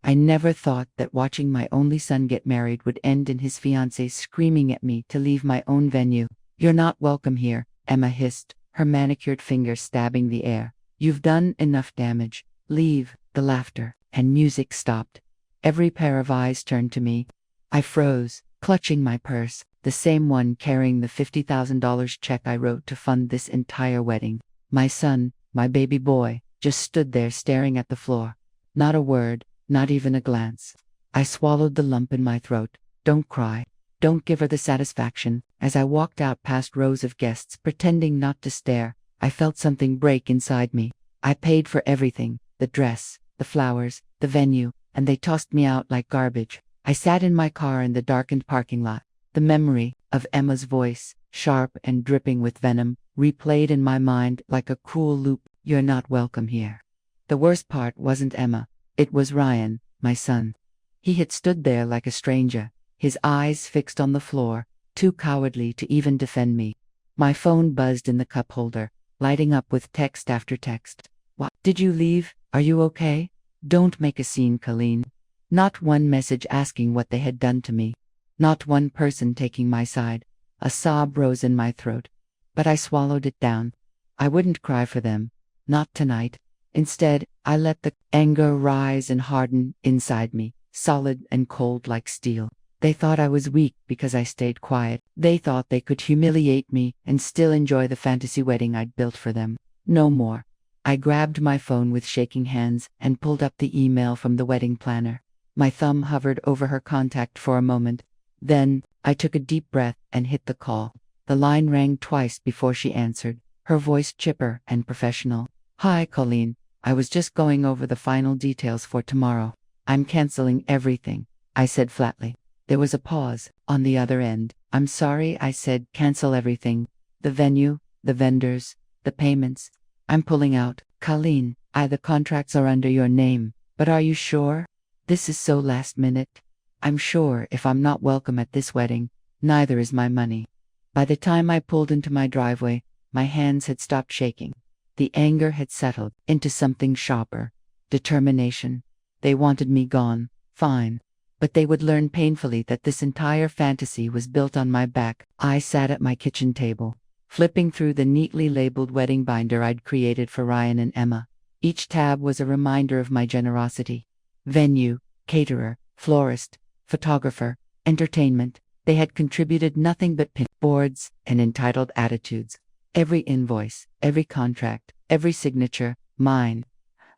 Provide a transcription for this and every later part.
I never thought that watching my only son get married would end in his fiancée screaming at me to leave my own venue. "You're not welcome here," Emma hissed, her manicured fingers stabbing the air. "You've done enough damage. Leave." The laughter and music stopped. Every pair of eyes turned to me. I froze, clutching my purse, the same one carrying the $50,000 check I wrote to fund this entire wedding. My son, my baby boy, just stood there staring at the floor. Not a word, not even a glance. I swallowed the lump in my throat. Don't cry. Don't give her the satisfaction. As I walked out past rows of guests, pretending not to stare, I felt something break inside me. I paid for everything, the dress, the flowers, the venue, and they tossed me out like garbage. I sat in my car in the darkened parking lot. The memory of Emma's voice, sharp and dripping with venom, replayed in my mind like a cruel loop. "You're not welcome here." The worst part wasn't Emma. It was Ryan, my son. He had stood there like a stranger, his eyes fixed on the floor, too cowardly to even defend me. My phone buzzed in the cup holder, lighting up with text after text. "What? Did you leave? Are you okay? Don't make a scene, Colleen." Not one message asking what they had done to me. Not one person taking my side. A sob rose in my throat. But I swallowed it down. I wouldn't cry for them. Not tonight. Instead, I let the anger rise and harden inside me, solid and cold like steel. They thought I was weak because I stayed quiet. They thought they could humiliate me and still enjoy the fantasy wedding I'd built for them. No more. I grabbed my phone with shaking hands and pulled up the email from the wedding planner. My thumb hovered over her contact for a moment. Then, I took a deep breath and hit the call. The line rang twice before she answered, her voice chipper and professional. "Hi, Colleen. I was just going over the final details for tomorrow. I'm canceling everything," I said flatly. There was a pause on the other end. "I'm sorry," I said. "Cancel everything. The venue, the vendors, the payments. I'm pulling out." "Colleen, the contracts are under your name. But are you sure? This is so last minute." "I'm sure if I'm not welcome at this wedding, neither is my money." By the time I pulled into my driveway, my hands had stopped shaking. The anger had settled into something sharper. Determination. They wanted me gone. Fine. But they would learn painfully that this entire fantasy was built on my back. I sat at my kitchen table, flipping through the neatly labeled wedding binder I'd created for Ryan and Emma. Each tab was a reminder of my generosity. Venue, caterer, florist, photographer, entertainment. They had contributed nothing but pin boards and entitled attitudes. Every invoice, every contract, every signature, mine.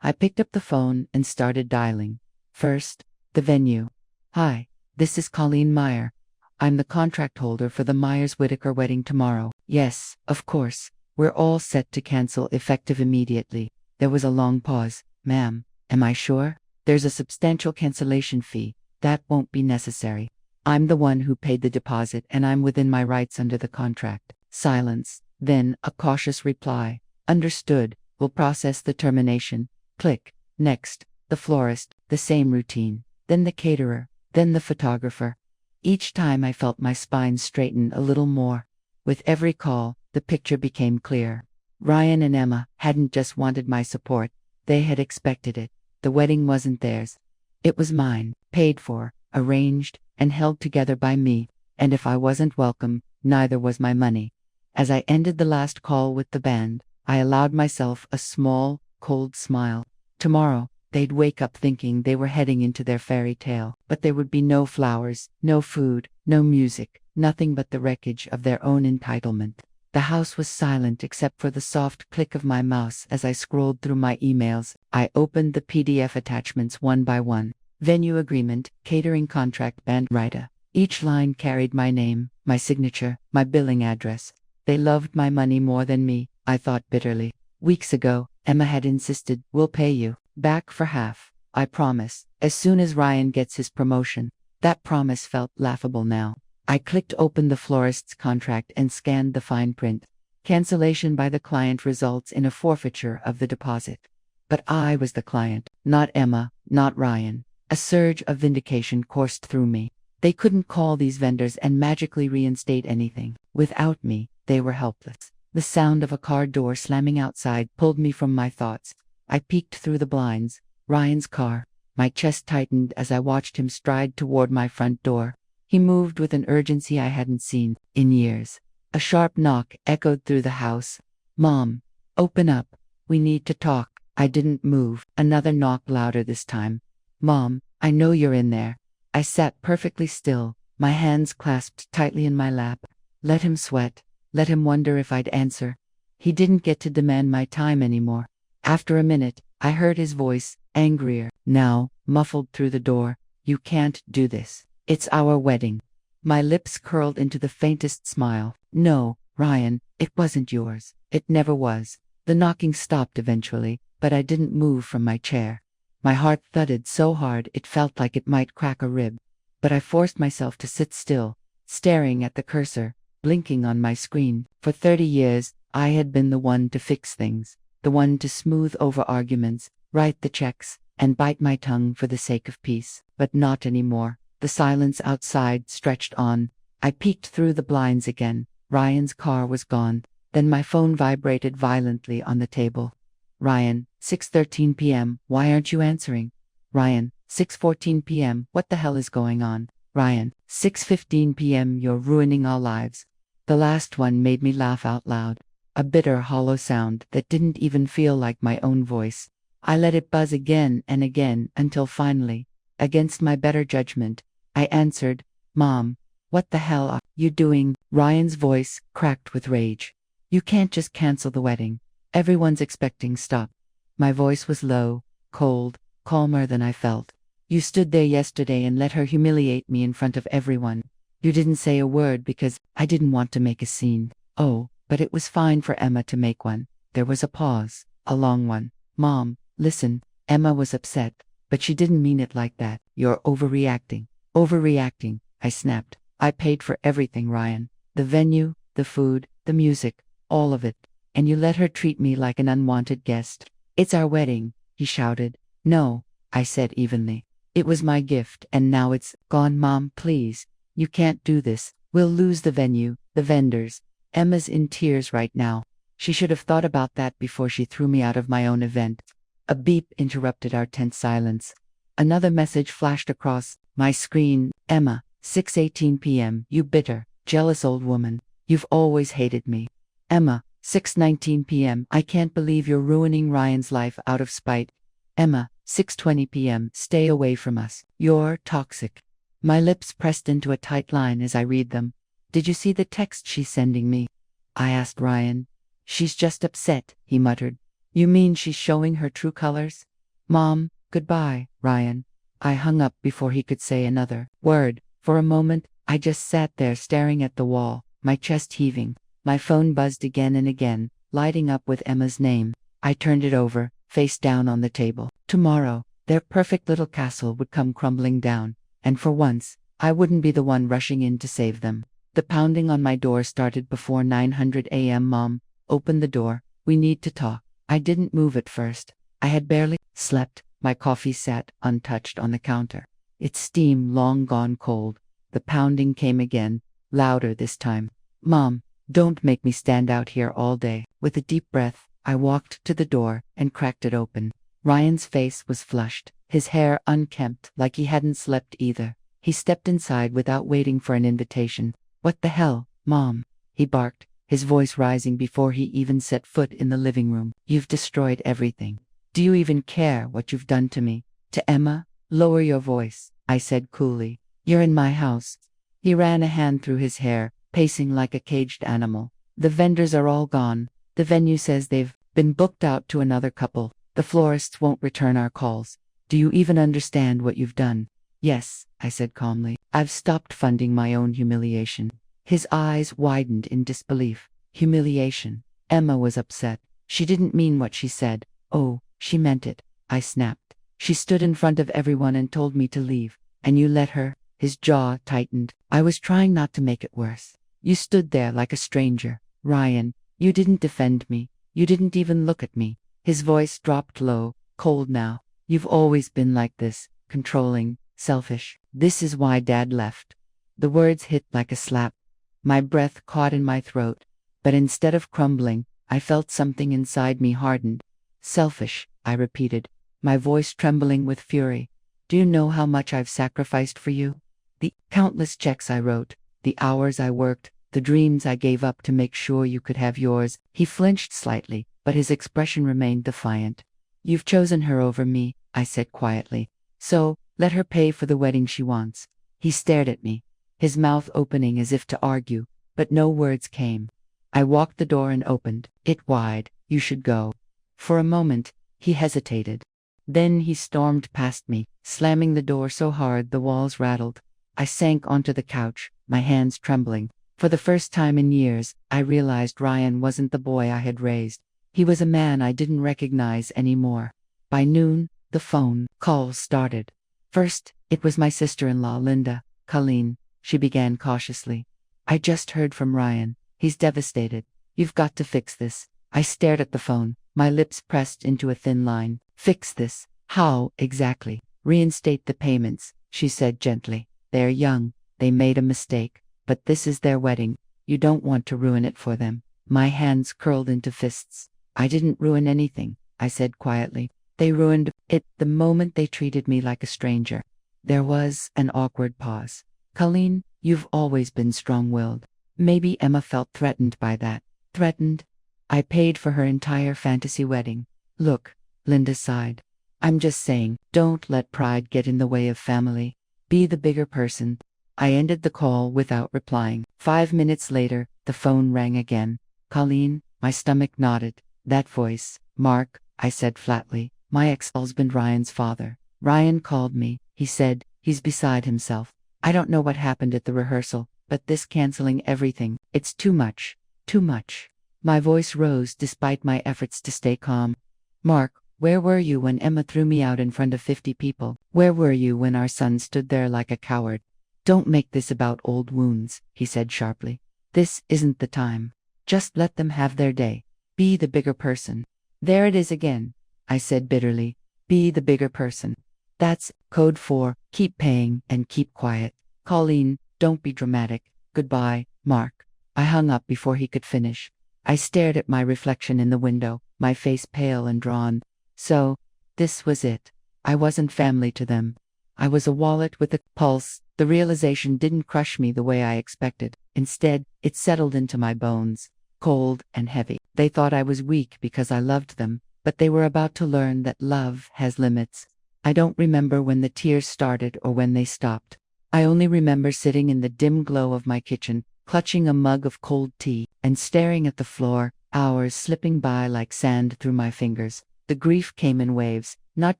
I picked up the phone and started dialing. First, the venue. "Hi, this is Colleen Meyer. I'm the contract holder for the Myers-Whitaker wedding tomorrow." "Yes, of course. We're all set to cancel effective immediately." There was a long pause. "Ma'am, am I sure?" "There's a substantial cancellation fee. That won't be necessary. I'm the one who paid the deposit and I'm within my rights under the contract." Silence. Then a cautious reply. "Understood. We'll process the termination." Click. Next. The florist. The same routine. Then the caterer. Then the photographer. Each time I felt my spine straighten a little more. With every call, the picture became clear. Ryan and Emma hadn't just wanted my support. They had expected it. The wedding wasn't theirs. It was mine, paid for, arranged, and held together by me. And if I wasn't welcome, neither was my money. As I ended the last call with the band, I allowed myself a small, cold smile. Tomorrow, they'd wake up thinking they were heading into their fairy tale, but there would be no flowers, no food, no music, nothing but the wreckage of their own entitlement. The house was silent except for the soft click of my mouse as I scrolled through my emails. I opened the PDF attachments one by one. Venue agreement, catering contract, band writer. Each line carried my name, my signature, my billing address. They loved my money more than me, I thought bitterly. Weeks ago, Emma had insisted, "We'll pay you back for half, I promise, as soon as Ryan gets his promotion." That promise felt laughable now. I clicked open the florist's contract and scanned the fine print. Cancellation by the client results in a forfeiture of the deposit. But I was the client, not Emma, not Ryan. A surge of vindication coursed through me. They couldn't call these vendors and magically reinstate anything. Without me, they were helpless. The sound of a car door slamming outside pulled me from my thoughts. I peeked through the blinds. Ryan's car. My chest tightened as I watched him stride toward my front door. He moved with an urgency I hadn't seen in years. A sharp knock echoed through the house. "Mom, open up. We need to talk." I didn't move. Another knock, louder this time. "Mom, I know you're in there." I sat perfectly still, my hands clasped tightly in my lap. Let him sweat. Let him wonder if I'd answer. He didn't get to demand my time anymore. After a minute, I heard his voice, angrier now, muffled through the door. "You can't do this. It's our wedding." My lips curled into the faintest smile. "No, Ryan, it wasn't yours. It never was." The knocking stopped eventually, but I didn't move from my chair. My heart thudded so hard it felt like it might crack a rib. But I forced myself to sit still, staring at the cursor, blinking on my screen. For 30 years, I had been the one to fix things, the one to smooth over arguments, write the checks, and bite my tongue for the sake of peace. But not anymore. The silence outside stretched on. I peeked through the blinds again. Ryan's car was gone. Then my phone vibrated violently on the table. "Ryan, 6:13 p.m. Why aren't you answering?" "Ryan, 6:14 p.m. What the hell is going on?" "Ryan, 6:15 p.m. You're ruining our lives." The last one made me laugh out loud. A bitter, hollow sound that didn't even feel like my own voice. I let it buzz again and again until finally, against my better judgment, I answered, "Mom, what the hell are you doing?" Ryan's voice cracked with rage. "You can't just cancel the wedding. Everyone's expecting stuff." My voice was low, cold, calmer than I felt. "You stood there yesterday and let her humiliate me in front of everyone. You didn't say a word because I didn't want to make a scene." "Oh, but it was fine for Emma to make one." There was a pause, a long one. "Mom, listen, Emma was upset, but she didn't mean it like that. You're overreacting." "Overreacting," I snapped. "I paid for everything, Ryan. The venue, the food, the music, all of it. And you let her treat me like an unwanted guest." "It's our wedding," he shouted. "No," I said evenly. "It was my gift and now it's gone." "Mom, please. You can't do this. We'll lose the venue, the vendors. Emma's in tears right now. She should have thought about that before she threw me out of my own event." A beep interrupted our tense silence. Another message flashed across my screen. "Emma, 6:18 p.m. You bitter, jealous old woman. You've always hated me." "Emma, 6:19 p.m. I can't believe you're ruining Ryan's life out of spite." "Emma, 6:20 p.m. Stay away from us. You're toxic." My lips pressed into a tight line as I read them. "Did you see the text she's sending me?" I asked Ryan. "She's just upset," he muttered. "You mean she's showing her true colors?" "Mom, goodbye, Ryan." I hung up before he could say another word. For a moment, I just sat there staring at the wall, my chest heaving. My phone buzzed again and again, lighting up with Emma's name. I turned it over, face down on the table. Tomorrow, their perfect little castle would come crumbling down, and for once, I wouldn't be the one rushing in to save them. The pounding on my door started before 900 a.m. "Mom, open the door. We need to talk." I didn't move at first. I had barely slept. My coffee sat untouched on the counter, its steam long gone cold. The pounding came again, louder this time. "Mom, don't make me stand out here all day." With a deep breath, I walked to the door and cracked it open. Ryan's face was flushed, his hair unkempt like he hadn't slept either. He stepped inside without waiting for an invitation. "What the hell, Mom?" he barked, his voice rising before he even set foot in the living room. "You've destroyed everything. Do you even care what you've done to me? To Emma?" "Lower your voice," I said coolly. "You're in my house." He ran a hand through his hair, pacing like a caged animal. "The vendors are all gone. The venue says they've been booked out to another couple. The florists won't return our calls. Do you even understand what you've done?" "Yes," I said calmly. "I've stopped funding my own humiliation." His eyes widened in disbelief. Humiliation. Emma was upset. She didn't mean what she said. "Oh, she meant it," I snapped. "She stood in front of everyone and told me to leave. And you let her?" His jaw tightened. "I was trying not to make it worse. You stood there like a stranger. Ryan, you didn't defend me. You didn't even look at me." His voice dropped low, cold now. "You've always been like this, controlling, selfish. This is why Dad left." The words hit like a slap. My breath caught in my throat, but instead of crumbling, I felt something inside me hardened. "Selfish," I repeated, my voice trembling with fury. Do you know how much I've sacrificed for you? The countless checks I wrote, the hours I worked, the dreams I gave up to make sure you could have yours. He flinched slightly, but his expression remained defiant. You've chosen her over me, I said quietly. So, let her pay for the wedding she wants. He stared at me, his mouth opening as if to argue, but no words came. I walked the door and opened it wide. You should go. For a moment, he hesitated. Then he stormed past me, slamming the door so hard the walls rattled. I sank onto the couch, my hands trembling. For the first time in years, I realized Ryan wasn't the boy I had raised. He was a man I didn't recognize anymore. By noon, the phone calls started. First, it was my sister-in-law, Linda. Colleen, she began cautiously. I just heard from Ryan. He's devastated. You've got to fix this. I stared at the phone, my lips pressed into a thin line. Fix this? How, exactly? Reinstate the payments, she said gently. They're young. They made a mistake. But this is their wedding. You don't want to ruin it for them. My hands curled into fists. I didn't ruin anything, I said quietly. They ruined it the moment they treated me like a stranger. There was an awkward pause. Colleen, you've always been strong-willed. Maybe Emma felt threatened by that. Threatened? I paid for her entire fantasy wedding. Look, Linda sighed. I'm just saying, don't let pride get in the way of family. Be the bigger person. I ended the call without replying. 5 minutes later, the phone rang again. Colleen, my stomach nodded. That voice, Mark, I said flatly. My ex-husband Ryan's father. Ryan called me, he said. He's beside himself. I don't know what happened at the rehearsal, but this canceling everything, it's too much. Too much. My voice rose despite my efforts to stay calm. Mark, where were you when Emma threw me out in front of 50 people? Where were you when our son stood there like a coward? Don't make this about old wounds, he said sharply. This isn't the time. Just let them have their day. Be the bigger person. There it is again, I said bitterly. Be the bigger person. That's code for keep paying and keep quiet. Colleen, don't be dramatic. Goodbye, Mark. I hung up before he could finish. I stared at my reflection in the window, my face pale and drawn. So, this was it. I wasn't family to them. I was a wallet with a pulse. The realization didn't crush me the way I expected. Instead, it settled into my bones, cold and heavy. They thought I was weak because I loved them, but they were about to learn that love has limits. I don't remember when the tears started or when they stopped. I only remember sitting in the dim glow of my kitchen, clutching a mug of cold tea, and staring at the floor, hours slipping by like sand through my fingers. The grief came in waves, not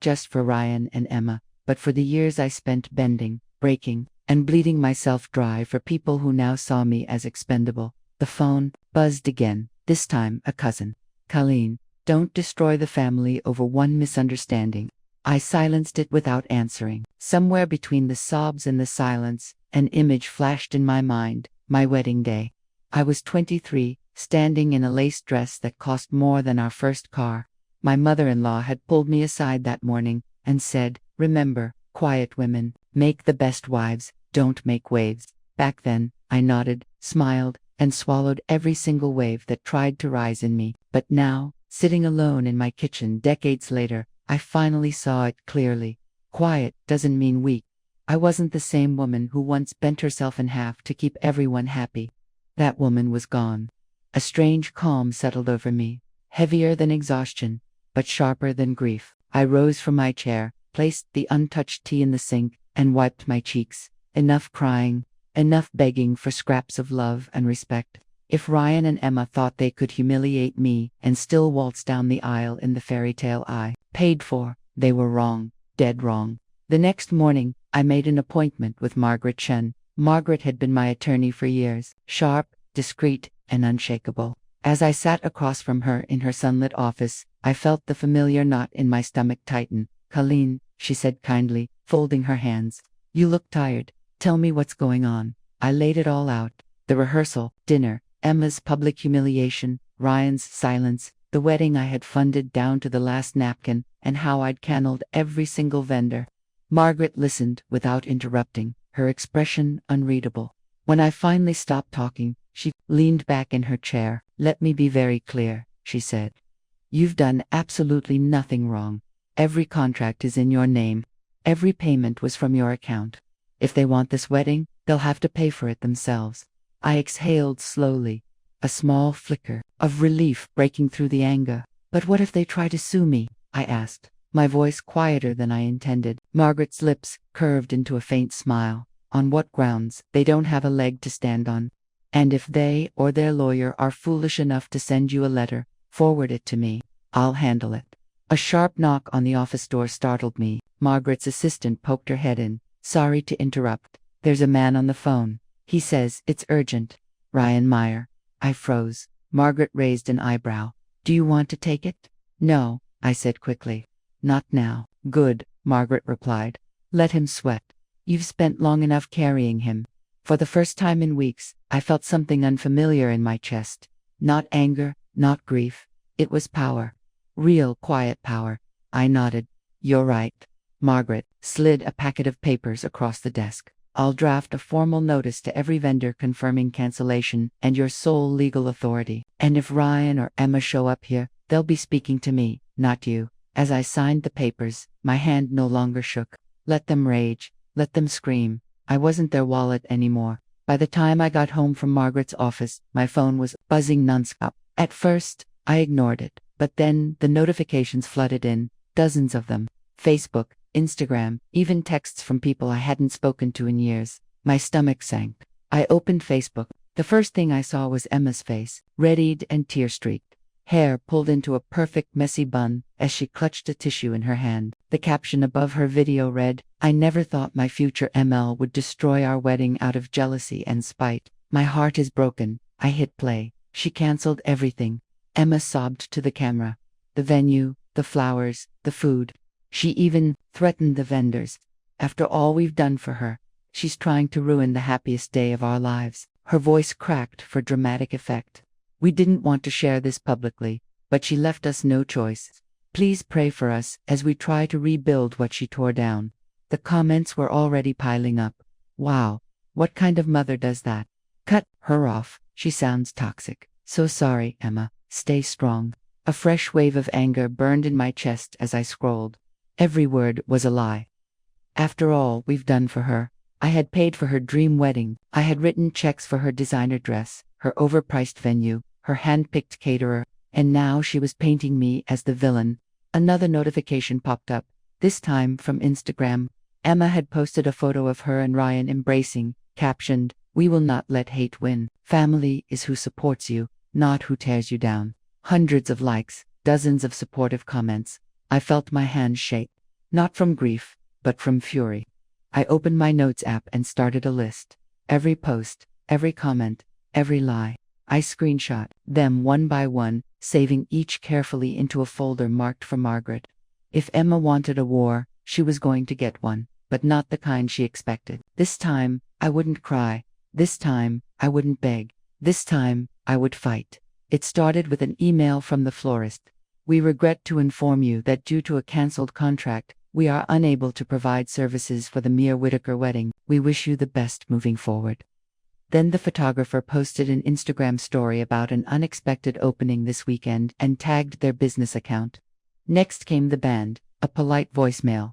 just for Ryan and Emma, but for the years I spent bending, breaking, and bleeding myself dry for people who now saw me as expendable. The phone buzzed again, this time a cousin. Colleen, don't destroy the family over one misunderstanding. I silenced it without answering. Somewhere between the sobs and the silence, an image flashed in my mind, my wedding day. I was 23, standing in a lace dress that cost more than our first car. My mother-in-law had pulled me aside that morning and said, remember, quiet women, make the best wives, don't make waves. Back then, I nodded, smiled, and swallowed every single wave that tried to rise in me. But now, sitting alone in my kitchen decades later, I finally saw it clearly. Quiet doesn't mean weak. I wasn't the same woman who once bent herself in half to keep everyone happy. That woman was gone. A strange calm settled over me, heavier than exhaustion, but sharper than grief. I rose from my chair, placed the untouched tea in the sink, and wiped my cheeks. Enough crying, enough begging for scraps of love and respect. If Ryan and Emma thought they could humiliate me and still waltz down the aisle in the fairy tale I paid for, they were wrong, dead wrong. The next morning, I made an appointment with Margaret Chen. Margaret had been my attorney for years, sharp, discreet, and unshakable. As I sat across from her in her sunlit office, I felt the familiar knot in my stomach tighten. Colleen, she said kindly, folding her hands. You look tired. Tell me what's going on. I laid it all out. The rehearsal, dinner, Emma's public humiliation, Ryan's silence, the wedding I had funded down to the last napkin, and how I'd canned every single vendor. Margaret listened without interrupting, her expression unreadable. When I finally stopped talking, she leaned back in her chair. Let me be very clear, she said. You've done absolutely nothing wrong. Every contract is in your name. Every payment was from your account. If they want this wedding, they'll have to pay for it themselves. I exhaled slowly, a small flicker of relief breaking through the anger. But what if they try to sue me? I asked, my voice quieter than I intended. Margaret's lips curved into a faint smile. On what grounds? They don't have a leg to stand on. And if they or their lawyer are foolish enough to send you a letter, forward it to me. I'll handle it. A sharp knock on the office door startled me. Margaret's assistant poked her head in. Sorry to interrupt. There's a man on the phone. He says it's urgent. Ryan Meyer. I froze. Margaret raised an eyebrow. Do you want to take it? No, I said quickly. Not now. Good, Margaret replied. Let him sweat. You've spent long enough carrying him. For the first time in weeks, I felt something unfamiliar in my chest. Not anger, not grief. It was power. Real, quiet power. I nodded. You're right. Margaret slid a packet of papers across the desk. I'll draft a formal notice to every vendor confirming cancellation and your sole legal authority. And if Ryan or Emma show up here, they'll be speaking to me, not you. As I signed the papers, my hand no longer shook. Let them rage. Let them scream. I wasn't their wallet anymore. By the time I got home from Margaret's office, my phone was buzzing nonstop. At first, I ignored it. But then the notifications flooded in, dozens of them. Facebook, Instagram, even texts from people I hadn't spoken to in years. My stomach sank. I opened Facebook. The first thing I saw was Emma's face, red-eyed and tear-streaked. Hair pulled into a perfect messy bun as she clutched a tissue in her hand. The caption above her video read, I never thought my future ML would destroy our wedding out of jealousy and spite. My heart is broken. I hit play. She canceled everything. Emma sobbed to the camera. The venue, the flowers, the food. She even threatened the vendors. After all we've done for her, she's trying to ruin the happiest day of our lives. Her voice cracked for dramatic effect. We didn't want to share this publicly, but she left us no choice. Please pray for us as we try to rebuild what she tore down. The comments were already piling up. Wow, what kind of mother does that? Cut her off. She sounds toxic. So sorry, Emma. Stay strong. A fresh wave of anger burned in my chest as I scrolled. Every word was a lie. After all we've done for her, I had paid for her dream wedding. I had written checks for her designer dress, her overpriced venue, her hand-picked caterer, and now she was painting me as the villain. Another notification popped up, this time from Instagram. Emma had posted a photo of her and Ryan embracing, captioned, We will not let hate win. Family is who supports you, not who tears you down. Hundreds of likes, dozens of supportive comments. I felt my hands shake. Not from grief, but from fury. I opened my notes app and started a list. Every post, every comment, every lie. I screenshot them one by one, saving each carefully into a folder marked for Margaret. If Emma wanted a war, she was going to get one, but not the kind she expected. This time, I wouldn't cry. This time, I wouldn't beg. This time, I would fight. It started with an email from the florist. We regret to inform you that due to a cancelled contract, we are unable to provide services for the Meyer-Whittaker wedding. We wish you the best moving forward. Then the photographer posted an Instagram story about an unexpected opening this weekend and tagged their business account. Next came the band, a polite voicemail.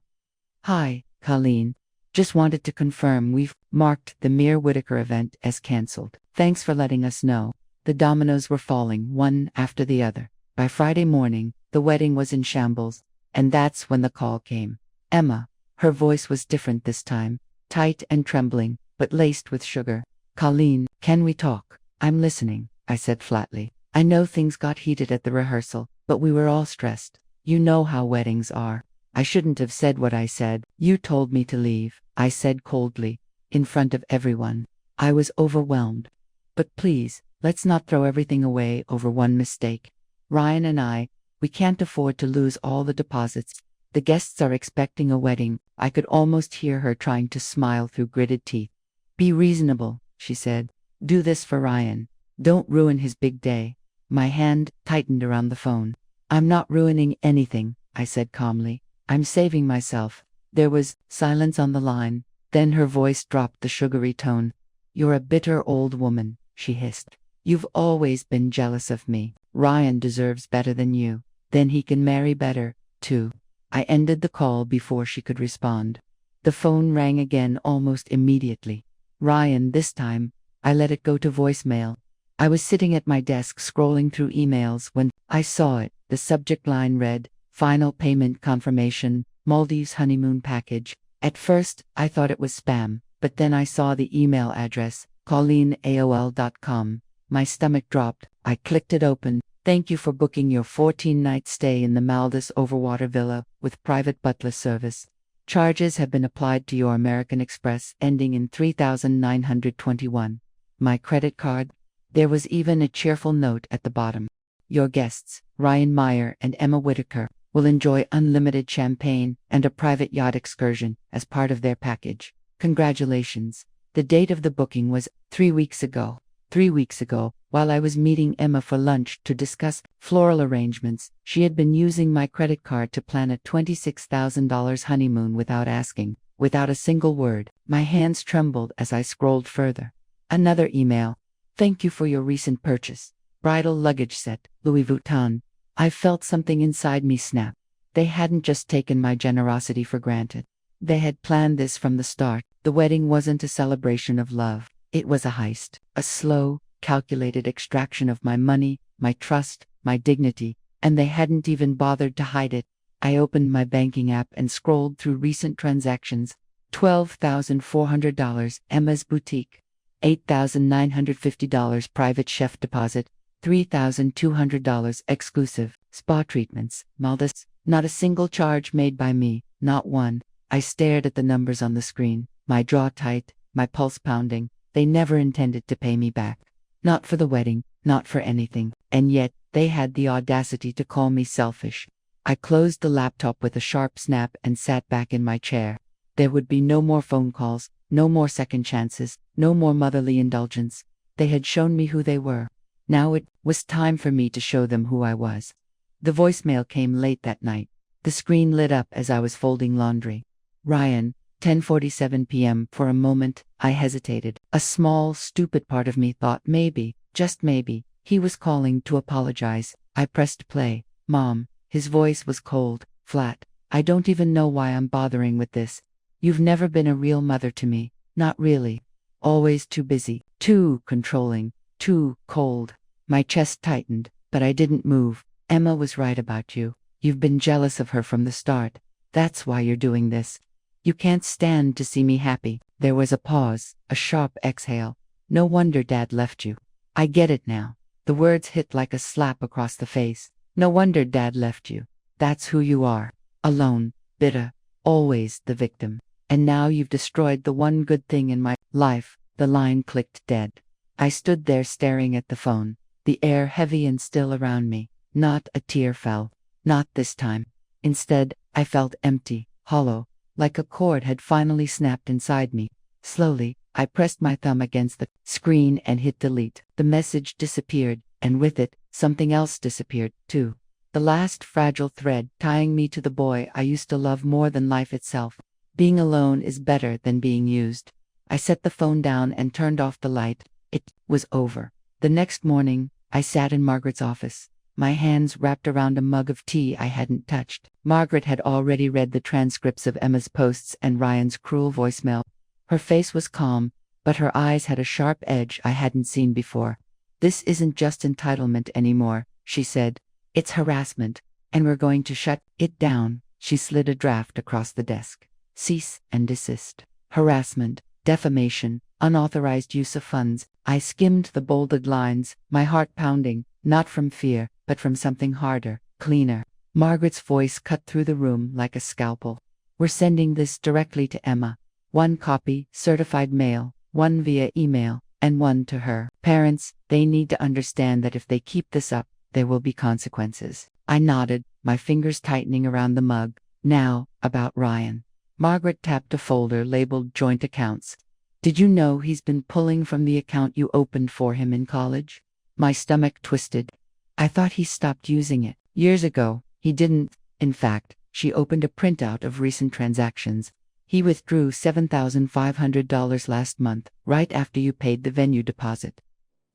Hi, Colleen. Just wanted to confirm we've marked the Meyer-Whittaker event as cancelled. Thanks for letting us know. The dominoes were falling one after the other. By Friday morning, the wedding was in shambles, and that's when the call came. Emma. Her voice was different this time, tight and trembling, but laced with sugar. Colleen, can we talk? I'm listening, I said flatly. I know things got heated at the rehearsal, but we were all stressed. You know how weddings are. I shouldn't have said what I said. You told me to leave, I said coldly, in front of everyone. I was overwhelmed. But please, let's not throw everything away over one mistake. Ryan and we can't afford to lose all the deposits. The guests are expecting a wedding. I could almost hear her trying to smile through gritted teeth. Be reasonable, she said. Do this for Ryan. Don't ruin his big day. My hand tightened around the phone. I'm not ruining anything, I said calmly. I'm saving myself. There was silence on the line. Then her voice dropped the sugary tone. You're a bitter old woman, she hissed. You've always been jealous of me. Ryan deserves better than you. Then he can marry better, too. I ended the call before she could respond. The phone rang again almost immediately. Ryan, this time. I let it go to voicemail. I was sitting at my desk scrolling through emails when I saw it. The subject line read, "Final payment confirmation, Maldives honeymoon package." At first, I thought it was spam, but then I saw the email address, ColleenAOL.com. My stomach dropped. I clicked it open. "Thank you for booking your 14-night stay in the Maldives Overwater Villa with private butler service. Charges have been applied to your American Express ending in 3921. My credit card." There was even a cheerful note at the bottom. "Your guests, Ryan Meyer and Emma Whitaker, will enjoy unlimited champagne and a private yacht excursion as part of their package. Congratulations." The date of the booking was 3 weeks ago. 3 weeks ago, while I was meeting Emma for lunch to discuss floral arrangements, she had been using my credit card to plan a $26,000 honeymoon without asking, without a single word. My hands trembled as I scrolled further. Another email. "Thank you for your recent purchase. Bridal luggage set, Louis Vuitton." I felt something inside me snap. They hadn't just taken my generosity for granted. They had planned this from the start. The wedding wasn't a celebration of love. It was a heist, a slow, calculated extraction of my money, my trust, my dignity, and they hadn't even bothered to hide it. I opened my banking app and scrolled through recent transactions. $12,400 Emma's boutique. $8,950 private chef deposit. $3,200 exclusive spa treatments, Maldives. Not a single charge made by me, not one. I stared at the numbers on the screen, my jaw tight, my pulse pounding. They never intended to pay me back. Not for the wedding, not for anything, and yet they had the audacity to call me selfish. I closed the laptop with a sharp snap and sat back in my chair. There would be no more phone calls, no more second chances, no more motherly indulgence. They had shown me who they were. Now it was time for me to show them who I was. The voicemail came late that night. The screen lit up as I was folding laundry. "Ryan, 10:47 p.m. For a moment, I hesitated. A small, stupid part of me thought maybe, just maybe, he was calling to apologize. I pressed play. "Mom." His voice was cold, flat. "I don't even know why I'm bothering with this. You've never been a real mother to me. Not really. Always too busy, too controlling, too cold." My chest tightened, but I didn't move. "Emma was right about you. You've been jealous of her from the start. That's why you're doing this. You can't stand to see me happy." There was a pause, a sharp exhale. "No wonder Dad left you. I get it now." The words hit like a slap across the face. "No wonder Dad left you. That's who you are. Alone, bitter, always the victim. And now you've destroyed the one good thing in my life." The line clicked dead. I stood there staring at the phone, the air heavy and still around me. Not a tear fell. Not this time. Instead, I felt empty, hollow, like a cord had finally snapped inside me. Slowly, I pressed my thumb against the screen and hit delete. The message disappeared, and with it, something else disappeared, too. The last fragile thread tying me to the boy I used to love more than life itself. Being alone is better than being used. I set the phone down and turned off the light. It was over. The next morning, I sat in Margaret's office, my hands wrapped around a mug of tea I hadn't touched. Margaret had already read the transcripts of Emma's posts and Ryan's cruel voicemail. Her face was calm, but her eyes had a sharp edge I hadn't seen before. "This isn't just entitlement anymore," she said. "It's harassment, and we're going to shut it down." She slid a draft across the desk. "Cease and desist. Harassment, defamation, unauthorized use of funds." I skimmed the bolded lines, my heart pounding, not from fear, but from something harder, cleaner. Margaret's voice cut through the room like a scalpel. "We're sending this directly to Emma. 1 copy, certified mail, 1 via email, and 1 to her parents. They need to understand that if they keep this up, there will be consequences." I nodded, my fingers tightening around the mug. "Now, about Ryan." Margaret tapped a folder labeled Joint Accounts. "Did you know he's been pulling from the account you opened for him in college?" My stomach twisted. "I thought he stopped using it years ago." "He didn't. In fact," she opened a printout of recent transactions. "He withdrew $7,500 last month, right after you paid the venue deposit."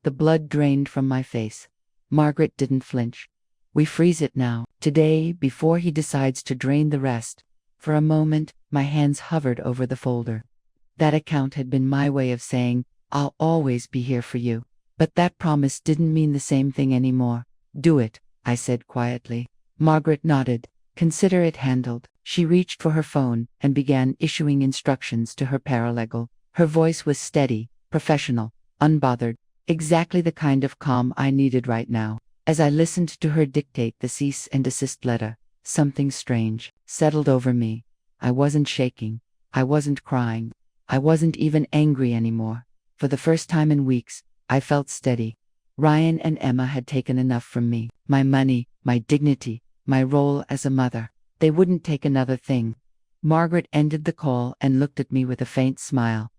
The blood drained from my face. Margaret didn't flinch. We freeze it now, today, before he decides to drain the rest. For a moment, my hands hovered over the folder. That account had been my way of saying, I'll always be here for you. But that promise didn't mean the same thing anymore. Do it, I said quietly. Margaret nodded. Consider it handled. She reached for her phone and began issuing instructions to her paralegal. Her voice was steady, professional, unbothered, exactly the kind of calm I needed right now. As I listened to her dictate the cease and desist letter, something strange settled over me. I wasn't shaking. I wasn't crying. I wasn't even angry anymore. For the first time in weeks, I felt steady. Ryan and Emma had taken enough from me. My money, my dignity, my role as a mother. They wouldn't take another thing. Margaret ended the call and looked at me with a faint smile.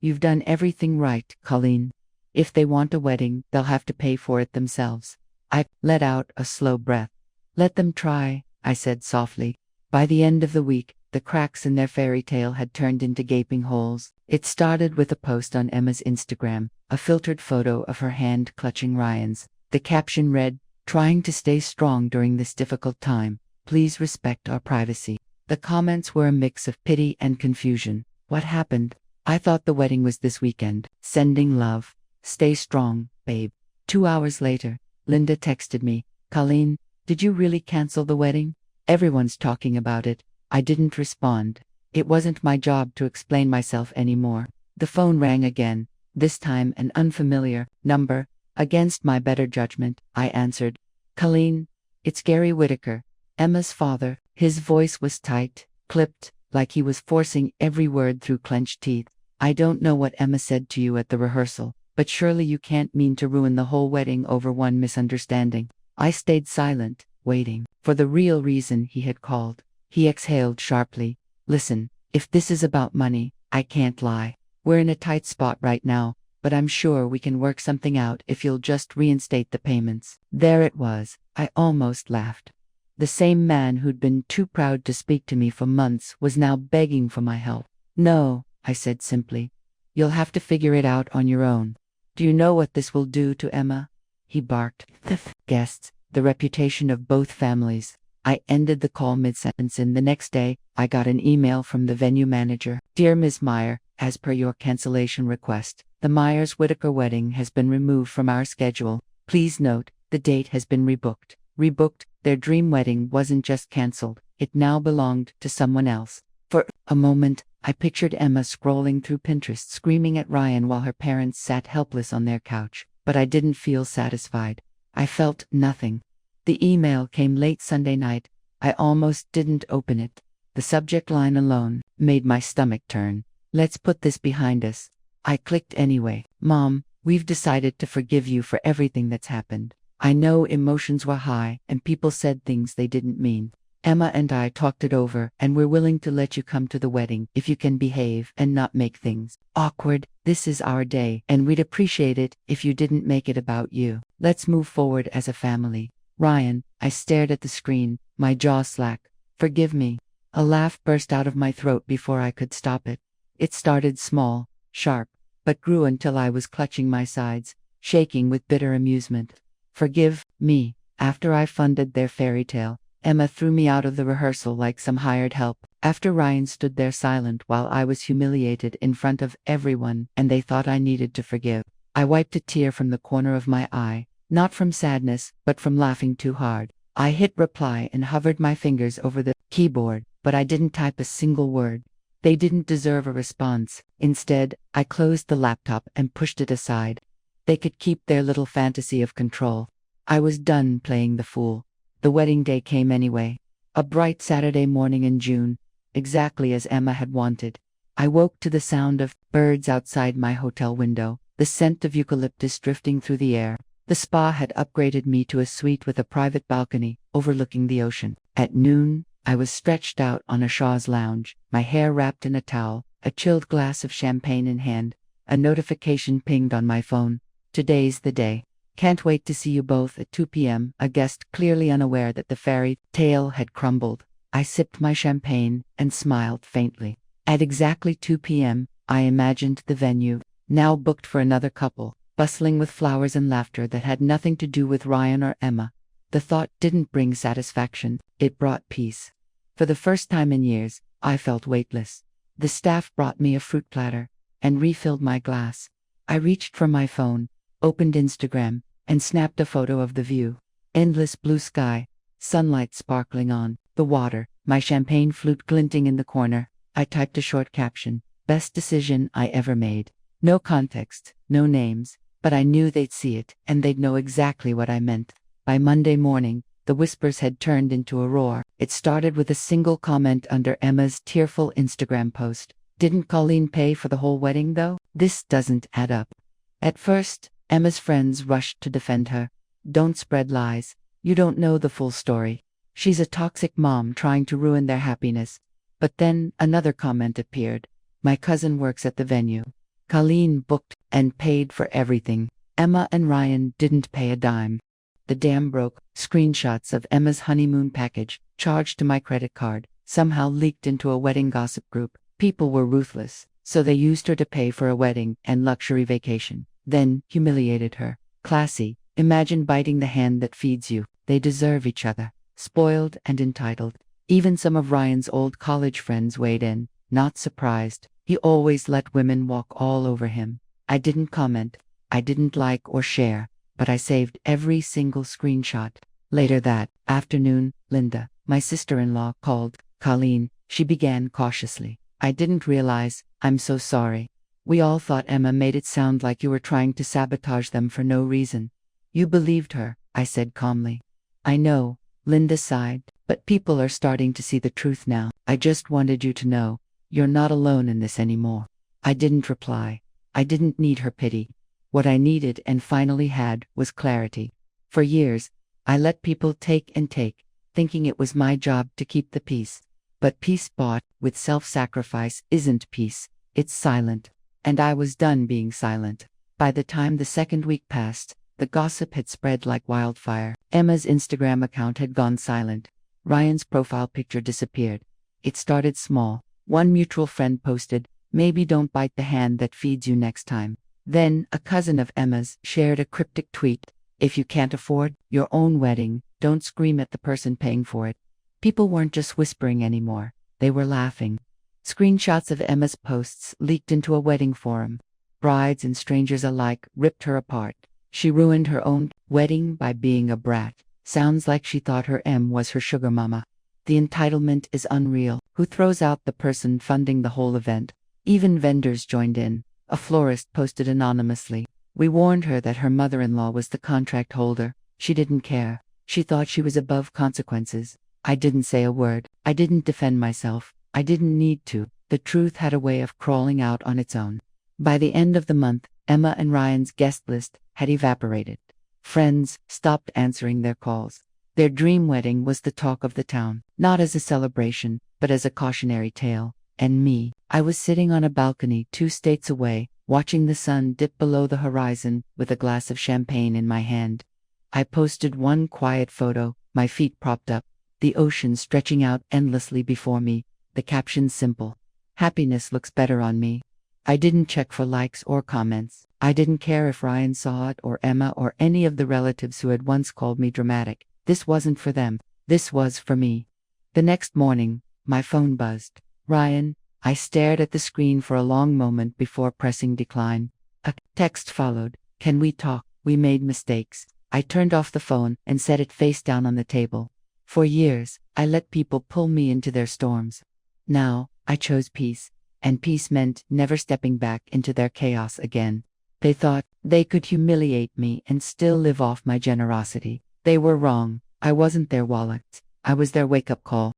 You've done everything right, Colleen. If they want a wedding, they'll have to pay for it themselves. I let out a slow breath. Let them try, I said softly. By the end of the week, the cracks in their fairy tale had turned into gaping holes. It started with a post on Emma's Instagram, a filtered photo of her hand clutching Ryan's. The caption read, "Trying to stay strong during this difficult time. Please respect our privacy." The comments were a mix of pity and confusion. What happened? I thought the wedding was this weekend. Sending love. Stay strong, babe. 2 hours later, Linda texted me, Colleen, did you really cancel the wedding? Everyone's talking about it. I didn't respond. It wasn't my job to explain myself anymore. The phone rang again, this time an unfamiliar number. Against my better judgment, I answered. Colleen, it's Gary Whitaker, Emma's father. His voice was tight, clipped, like he was forcing every word through clenched teeth. I don't know what Emma said to you at the rehearsal, but surely you can't mean to ruin the whole wedding over one misunderstanding. I stayed silent, waiting for the real reason he had called. He exhaled sharply. Listen, if this is about money, I can't lie. We're in a tight spot right now, but I'm sure we can work something out if you'll just reinstate the payments. There it was. I almost laughed. The same man who'd been too proud to speak to me for months was now begging for my help. No, I said simply. You'll have to figure it out on your own. Do you know what this will do to Emma? He barked. The guests, the reputation of both families. I ended the call mid-sentence and the next day, I got an email from the venue manager. Dear Ms. Meyer, as per your cancellation request, the Myers-Whitaker wedding has been removed from our schedule. Please note, the date has been rebooked. Rebooked, their dream wedding wasn't just cancelled, it now belonged to someone else. For a moment, I pictured Emma scrolling through Pinterest screaming at Ryan while her parents sat helpless on their couch, but I didn't feel satisfied. I felt nothing. The email came late Sunday night. I almost didn't open it. The subject line alone made my stomach turn. Let's put this behind us. I clicked anyway. Mom, we've decided to forgive you for everything that's happened. I know emotions were high and people said things they didn't mean. Emma and I talked it over and we're willing to let you come to the wedding if you can behave and not make things awkward. This is our day and we'd appreciate it if you didn't make it about you. Let's move forward as a family. Ryan, I stared at the screen, my jaw slack. Forgive me. A laugh burst out of my throat before I could stop it. It started small, sharp, but grew until I was clutching my sides, shaking with bitter amusement. Forgive me. After I funded their fairy tale, Emma threw me out of the rehearsal like some hired help. After Ryan stood there silent while I was humiliated in front of everyone and they thought I needed to forgive, I wiped a tear from the corner of my eye. Not from sadness, but from laughing too hard. I hit reply and hovered my fingers over the keyboard, but I didn't type a single word. They didn't deserve a response. Instead, I closed the laptop and pushed it aside. They could keep their little fantasy of control. I was done playing the fool. The wedding day came anyway. A bright Saturday morning in June, exactly as Emma had wanted. I woke to the sound of birds outside my hotel window, the scent of eucalyptus drifting through the air. The spa had upgraded me to a suite with a private balcony overlooking the ocean. At noon, I was stretched out on a chaise lounge, my hair wrapped in a towel, a chilled glass of champagne in hand. A notification pinged on my phone. Today's the day. Can't wait to see you both at 2 p.m. A guest clearly unaware that the fairy tale had crumbled. I sipped my champagne and smiled faintly. At exactly 2 p.m., I imagined the venue, now booked for another couple, bustling with flowers and laughter that had nothing to do with Ryan or Emma. The thought didn't bring satisfaction, it brought peace. For the first time in years, I felt weightless. The staff brought me a fruit platter and refilled my glass. I reached for my phone, opened Instagram, and snapped a photo of the view. Endless blue sky, sunlight sparkling on the water, my champagne flute glinting in the corner. I typed a short caption, "Best decision I ever made." No context, no names, but I knew they'd see it, and they'd know exactly what I meant. By Monday morning, the whispers had turned into a roar. It started with a single comment under Emma's tearful Instagram post. "Didn't Colleen pay for the whole wedding though? This doesn't add up." At first, Emma's friends rushed to defend her. "Don't spread lies. You don't know the full story. She's a toxic mom trying to ruin their happiness." But then another comment appeared. "My cousin works at the venue. Colleen booked and paid for everything. Emma and Ryan didn't pay a dime." The dam broke. Screenshots of Emma's honeymoon package, charged to my credit card, somehow leaked into a wedding gossip group. People were ruthless, so they used her to pay for a wedding and luxury vacation, then humiliated her. Classy. Imagine biting the hand that feeds you. They deserve each other. Spoiled and entitled. Even some of Ryan's old college friends weighed in, not surprised. He always let women walk all over him. I didn't comment. I didn't like or share, but I saved every single screenshot. Later that afternoon, Linda, my sister-in-law, called. "Colleen," she began cautiously. "I didn't realize. I'm so sorry. We all thought Emma made it sound like you were trying to sabotage them for no reason." "You believed her," I said calmly. "I know," Linda sighed, "but people are starting to see the truth now. I just wanted you to know. You're not alone in this anymore." I didn't reply. I didn't need her pity. What I needed and finally had was clarity. For years, I let people take and take, thinking it was my job to keep the peace. But peace bought with self-sacrifice isn't peace, it's silent. And I was done being silent. By the time the second week passed, the gossip had spread like wildfire. Emma's Instagram account had gone silent. Ryan's profile picture disappeared. It started small. One mutual friend posted, "Maybe don't bite the hand that feeds you next time." Then, a cousin of Emma's shared a cryptic tweet, "If you can't afford your own wedding, don't scream at the person paying for it." People weren't just whispering anymore, they were laughing. Screenshots of Emma's posts leaked into a wedding forum. Brides and strangers alike ripped her apart. She ruined her own wedding by being a brat. Sounds like she thought her M was her sugar mama. The entitlement is unreal. Who throws out the person funding the whole event? Even vendors joined in. A florist posted anonymously. "We warned her that her mother-in-law was the contract holder. She didn't care. She thought she was above consequences." I didn't say a word. I didn't defend myself. I didn't need to. The truth had a way of crawling out on its own. By the end of the month, Emma and Ryan's guest list had evaporated. Friends stopped answering their calls. Their dream wedding was the talk of the town, not as a celebration, but as a cautionary tale. And me, I was sitting on a balcony 2 states away, watching the sun dip below the horizon with a glass of champagne in my hand. I posted one quiet photo, my feet propped up, the ocean stretching out endlessly before me, the caption simple: "Happiness looks better on me." I didn't check for likes or comments. I didn't care if Ryan saw it or Emma or any of the relatives who had once called me dramatic. This wasn't for them. This was for me. The next morning, my phone buzzed. "Ryan." I stared at the screen for a long moment before pressing decline. A text followed. "Can we talk? We made mistakes." I turned off the phone and set it face down on the table. For years, I let people pull me into their storms. Now, I chose peace, and peace meant never stepping back into their chaos again. They thought they could humiliate me and still live off my generosity. They were wrong. I wasn't their wallet. I was their wake-up call.